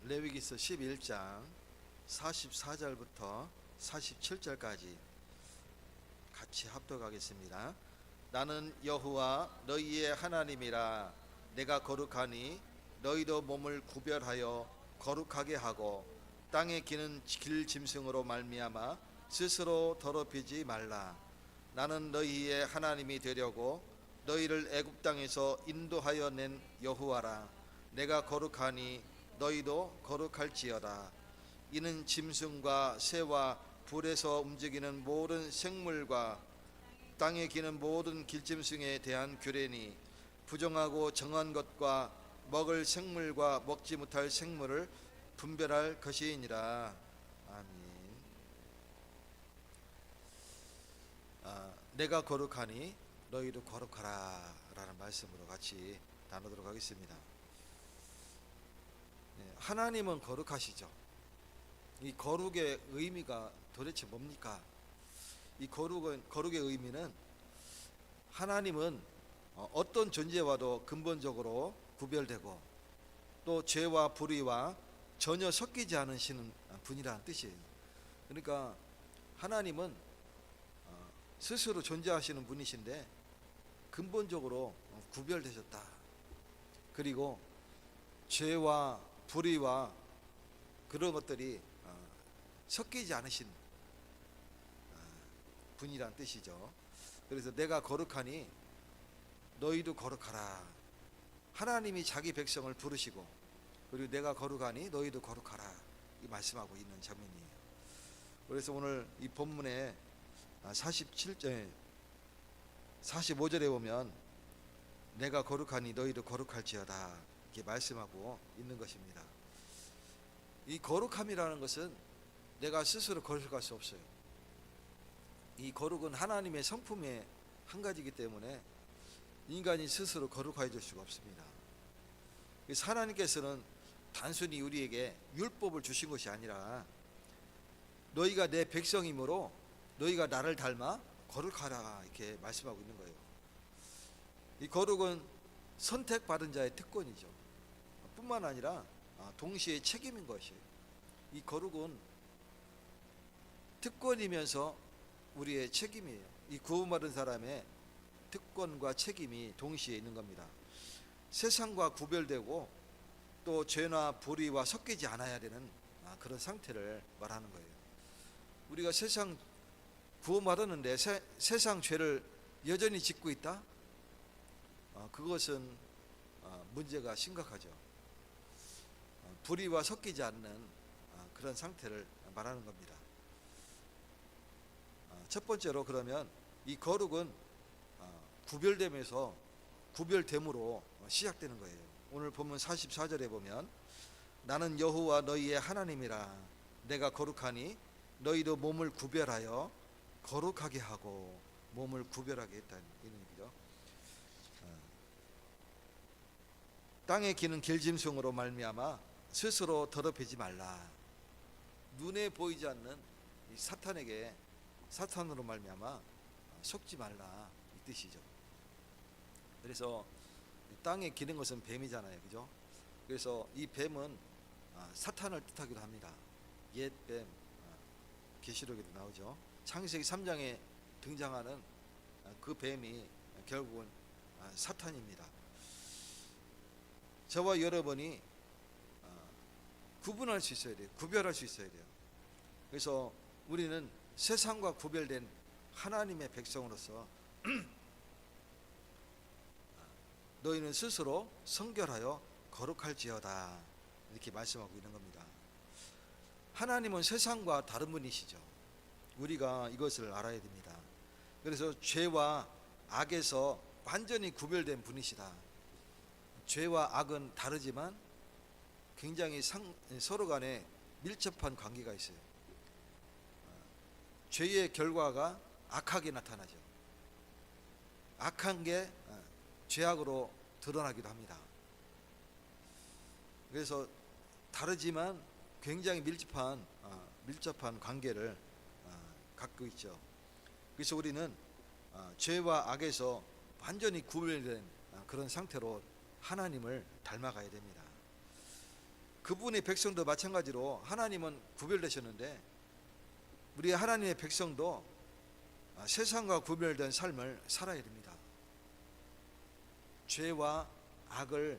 레위기서 11장 44절부터 47절까지 같이 합독하겠습니다. 나는 여호와 너희의 하나님이라. 내가 거룩하니 너희도 몸을 구별하여 거룩하게 하고 땅에 기는 길 짐승으로 말미암아 스스로 더럽히지 말라. 나는 너희의 하나님이 되려고 너희를 애굽 땅에서 인도하여 낸 여호와라. 내가 거룩하니 너희도 거룩할지어다. 이는 짐승과 새와 불에서 움직이는 모든 생물과 땅에 기는 모든 길짐승에 대한 규례니 부정하고 정한 것과 먹을 생물과 먹지 못할 생물을 분별할 것이니라. 아멘. 내가 거룩하니 너희도 거룩하라 라는 말씀으로 같이 나누도록 하겠습니다. 하나님은 거룩하시죠. 이 거룩의 의미가 도대체 뭡니까? 이 거룩의 의미는 하나님은 어떤 존재와도 근본적으로 구별되고 또 죄와 불의와 전혀 섞이지 않으시는 분이라는 뜻이에요. 그러니까 하나님은 스스로 존재하시는 분이신데 근본적으로 구별되셨다. 그리고 죄와 불의와 그런 것들이 섞이지 않으신 분이란 뜻이죠. 그래서 내가 거룩하니 너희도 거룩하라. 하나님이 자기 백성을 부르시고 그리고 내가 거룩하니 너희도 거룩하라 이 말씀하고 있는 장면이에요. 그래서 오늘 이 본문에 45절에 보면 내가 거룩하니 너희도 거룩할지어다 이렇게 말씀하고 있는 것입니다. 이 거룩함이라는 것은 내가 스스로 거룩할 수 없어요. 이 거룩은 하나님의 성품의 한 가지이기 때문에 인간이 스스로 거룩해 줄 수가 없습니다. 그래서 하나님께서는 단순히 우리에게 율법을 주신 것이 아니라 너희가 내 백성이므로 너희가 나를 닮아 거룩하라 이렇게 말씀하고 있는 거예요. 이 거룩은 선택받은 자의 특권이죠. 뿐만 아니라 동시에 책임인 것이에요. 이 거룩은 특권이면서 우리의 책임이에요. 이 구원받은 사람의 특권과 책임이 동시에 있는 겁니다. 세상과 구별되고 또 죄나 불의와 섞이지 않아야 되는 그런 상태를 말하는 거예요. 우리가 세상 구원받았는데 세상 죄를 여전히 짓고 있다? 그것은 문제가 심각하죠. 불의와 섞이지 않는 그런 상태를 말하는 겁니다. 첫 번째로 그러면 이 거룩은 구별됨으로 시작되는 거예요. 오늘 본문 44절에 보면 나는 여호와 너희의 하나님이라. 내가 거룩하니 너희도 몸을 구별하여 거룩하게 하고 몸을 구별하게 했다는 이런 얘기죠. 땅에 기는 길짐승으로 말미암아 스스로 더럽히지 말라. 눈에 보이지 않는 이 사탄으로 말미암아 속지 말라 이 뜻이죠. 그래서 땅에 기는 것은 뱀이잖아요, 그죠? 그래서 이 뱀은 사탄을 뜻하기도 합니다. 옛 뱀, 계시록에도 나오죠. 창세기 3장에 등장하는 그 뱀이 결국은 사탄입니다. 저와 여러분이 구분할 수 있어야 돼요. 구별할 수 있어야 돼요. 그래서 우리는 세상과 구별된 하나님의 백성으로서 너희는 스스로 성결하여 거룩할지어다 이렇게 말씀하고 있는 겁니다. 하나님은 세상과 다른 분이시죠. 우리가 이것을 알아야 됩니다. 그래서 죄와 악에서 완전히 구별된 분이시다. 죄와 악은 다르지만 굉장히 서로 간에 밀접한 관계가 있어요. 죄의 결과가 악하게 나타나죠. 악한 게 죄악으로 드러나기도 합니다. 그래서 다르지만 굉장히 밀접한 관계를 갖고 있죠. 그래서 우리는 죄와 악에서 완전히 구별된 그런 상태로 하나님을 닮아가야 됩니다. 그분의 백성도 마찬가지로 하나님은 구별되셨는데 우리 하나님의 백성도 세상과 구별된 삶을 살아야 됩니다. 죄와 악을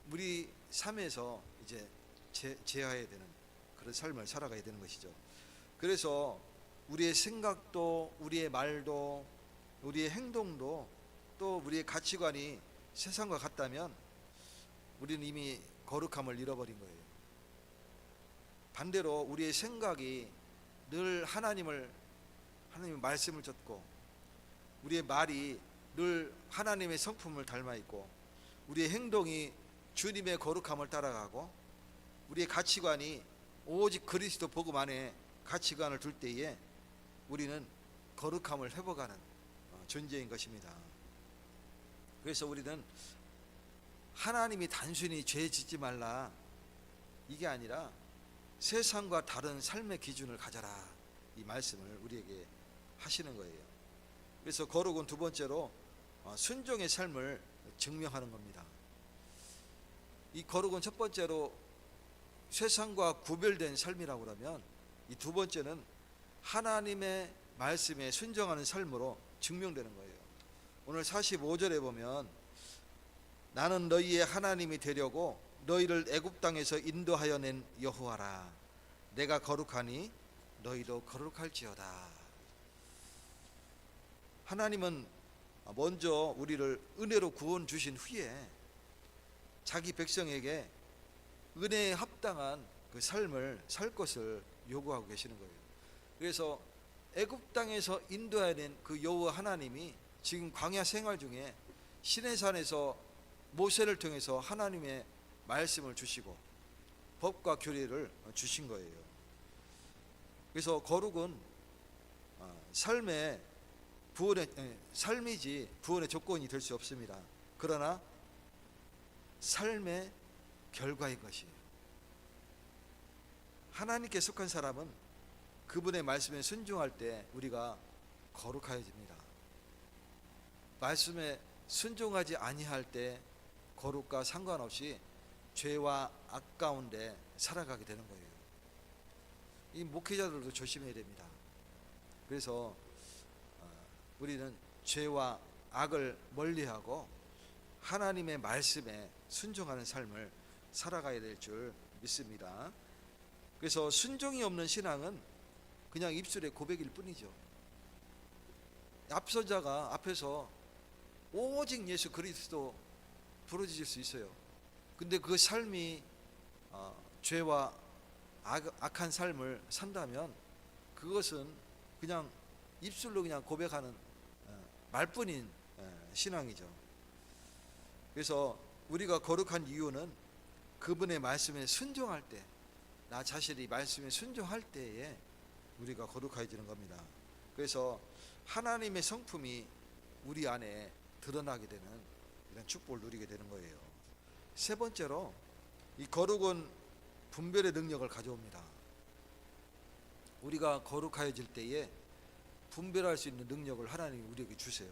우리 삶에서 이제 제어해야 되는 그런 삶을 살아가야 되는 것이죠. 그래서 우리의 생각도, 우리의 말도, 우리의 행동도, 또 우리의 가치관이 세상과 같다면 우리는 이미 거룩함을 잃어버린 거예요. 반대로 우리의 생각이 늘 하나님의 말씀을 쫓고, 우리의 말이 늘 하나님의 성품을 닮아 있고, 우리의 행동이 주님의 거룩함을 따라가고, 우리의 가치관이 오직 그리스도 복음 안에 가치관을 둘 때에 우리는 거룩함을 회복하는 존재인 것입니다. 그래서 우리는 하나님이 단순히 죄 짓지 말라 이게 아니라 세상과 다른 삶의 기준을 가져라, 이 말씀을 우리에게 하시는 거예요. 그래서 거룩은 두 번째로 순종의 삶을 증명하는 겁니다. 이 거룩은 첫 번째로 세상과 구별된 삶이라고 그러면, 이 두 번째는 하나님의 말씀에 순종하는 삶으로 증명되는 거예요. 오늘 45절에 보면 나는 너희의 하나님이 되려고 너희를 애굽 땅에서 인도하여 낸 여호와라. 내가 거룩하니 너희도 거룩할지어다. 하나님은 먼저 우리를 은혜로 구원 주신 후에 자기 백성에게 은혜에 합당한 그 삶을 살 것을 요구하고 계시는 거예요. 그래서 애굽 땅에서 인도하여 낸 그 여호와 하나님이 지금 광야 생활 중에 시내산에서 모세를 통해서 하나님의 말씀을 주시고 법과 규례를 주신 거예요. 그래서 거룩은 삶이지 구원의 조건이 될 수 없습니다. 그러나 삶의 결과인 것이에요. 하나님께 속한 사람은 그분의 말씀에 순종할 때 우리가 거룩해집니다. 말씀에 순종하지 아니할 때 거룩과 상관없이 죄와 악 가운데 살아가게 되는 거예요. 이 목회자들도 조심해야 됩니다. 그래서 우리는 죄와 악을 멀리하고 하나님의 말씀에 순종하는 삶을 살아가야 될 줄 믿습니다. 그래서 순종이 없는 신앙은 그냥 입술의 고백일 뿐이죠. 앞서자가 앞에서 오직 예수 그리스도 부르짖을 수 있어요. 근데 그 삶이 죄와 악한 삶을 산다면 그것은 그냥 입술로 그냥 고백하는 말뿐인 신앙이죠. 그래서 우리가 거룩한 이유는 그분의 말씀에 순종할 때, 나 자신이 말씀에 순종할 때에 우리가 거룩해지는 겁니다. 그래서 하나님의 성품이 우리 안에 드러나게 되는 이런 축복을 누리게 되는 거예요. 세 번째로 이 거룩은 분별의 능력을 가져옵니다. 우리가 거룩해질 때에 분별할 수 있는 능력을 하나님이 우리에게 주세요.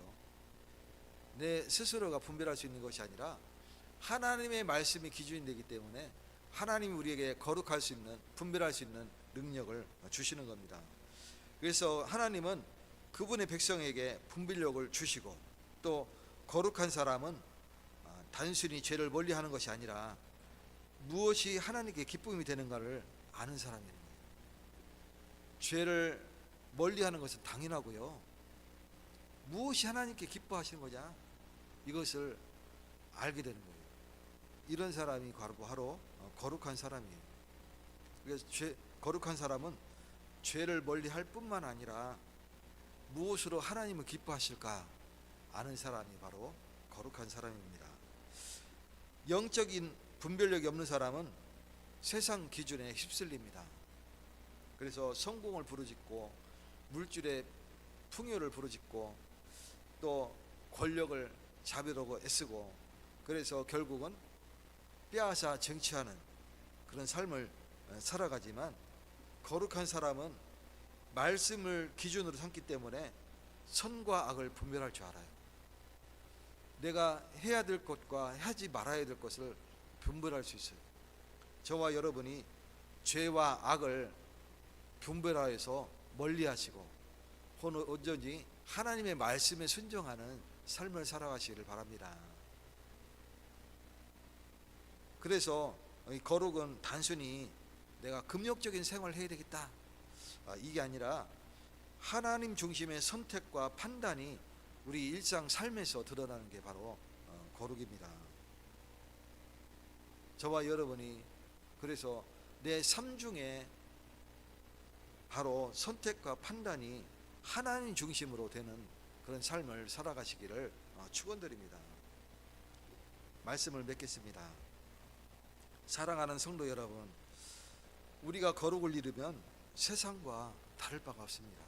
내 스스로가 분별할 수 있는 것이 아니라 하나님의 말씀이 기준이 되기 때문에 하나님이 우리에게 거룩할 수 있는, 분별할 수 있는 능력을 주시는 겁니다. 그래서 하나님은 그분의 백성에게 분별력을 주시고, 또 거룩한 사람은 단순히 죄를 멀리하는 것이 아니라 무엇이 하나님께 기쁨이 되는가를 아는 사람이에요. 죄를 멀리하는 것은 당연하고요, 무엇이 하나님께 기뻐하시는 거냐, 이것을 알게 되는 거예요. 이런 사람이 바로 거룩한 사람이에요. 그래서 거룩한 사람은 죄를 멀리할 뿐만 아니라 무엇으로 하나님을 기뻐하실까 아는 사람이 바로 거룩한 사람입니다. 영적인 분별력이 없는 사람은 세상 기준에 휩쓸립니다. 그래서 성공을 부르짖고 물질의 풍요를 부르짖고 또 권력을 잡으려고 애쓰고, 그래서 결국은 빼앗아 쟁취하는 그런 삶을 살아가지만, 거룩한 사람은 말씀을 기준으로 삼기 때문에 선과 악을 분별할 줄 알아요. 내가 해야 될 것과 하지 말아야 될 것을 분별할 수 있어요. 저와 여러분이 죄와 악을 분별하여서 멀리하시고 온전히 하나님의 말씀에 순종하는 삶을 살아가시기를 바랍니다. 그래서 이 거룩은 단순히 내가 금욕적인 생활을 해야 되겠다, 이게 아니라 하나님 중심의 선택과 판단이 우리 일상 삶에서 드러나는 게 바로 거룩입니다. 저와 여러분이 그래서 내 삶 중에 바로 선택과 판단이 하나님 중심으로 되는 그런 삶을 살아가시기를 축원드립니다. 말씀을 맺겠습니다. 사랑하는 성도 여러분, 우리가 거룩을 이루면 세상과 다를 바가 없습니다.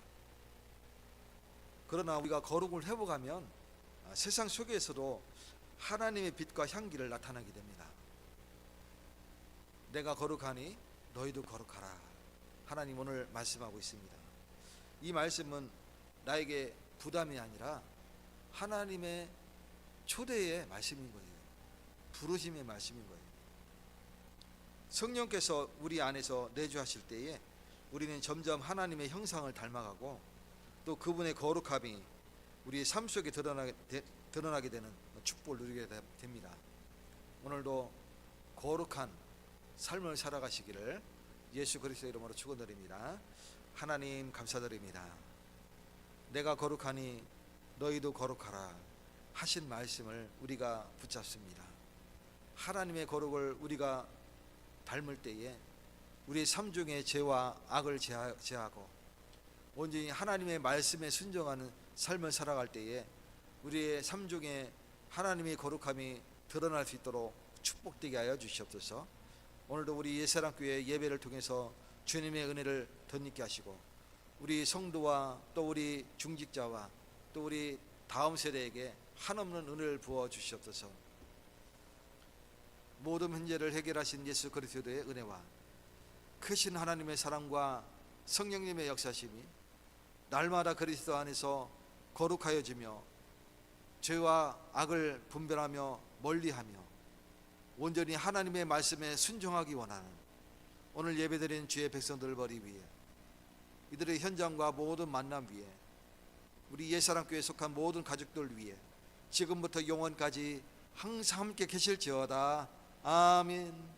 그러나 우리가 거룩을 회복하면 세상 속에서도 하나님의 빛과 향기를 나타나게 됩니다. 내가 거룩하니 너희도 거룩하라. 하나님 오늘 말씀하고 있습니다. 이 말씀은 나에게 부담이 아니라 하나님의 초대의 말씀인 거예요. 부르심의 말씀인 거예요. 성령께서 우리 안에서 내주하실 때에 우리는 점점 하나님의 형상을 닮아가고 또 그분의 거룩함이 우리의 삶 속에 드러나게 되는 축복을 누리게 됩니다. 오늘도 거룩한 삶을 살아가시기를 예수 그리스도의 이름으로 축원드립니다. 하나님 감사드립니다. 내가 거룩하니 너희도 거룩하라 하신 말씀을 우리가 붙잡습니다. 하나님의 거룩을 우리가 닮을 때에 우리의 삶 중에 죄와 악을 제하고 온전히 하나님의 말씀에 순종하는 삶을 살아갈 때에 우리의 삶 중에 하나님의 거룩함이 드러날 수 있도록 축복되게 하여 주시옵소서. 오늘도 우리 예사랑교회 예배를 통해서 주님의 은혜를 덧입게 하시고 우리 성도와 또 우리 중직자와 또 우리 다음 세대에게 한없는 은혜를 부어 주시옵소서. 모든 문제를 해결하신 예수 그리스도의 은혜와 크신 하나님의 사랑과 성령님의 역사심이 날마다 그리스도 안에서 거룩하여지며 죄와 악을 분별하며 멀리하며 온전히 하나님의 말씀에 순종하기 원하는 오늘 예배드린 주의 백성들 머리 위에 이들의 현장과 모든 만남 위에 우리 예사랑교회에 속한 모든 가족들 위에 지금부터 영원까지 항상 함께 계실지어다. 아멘.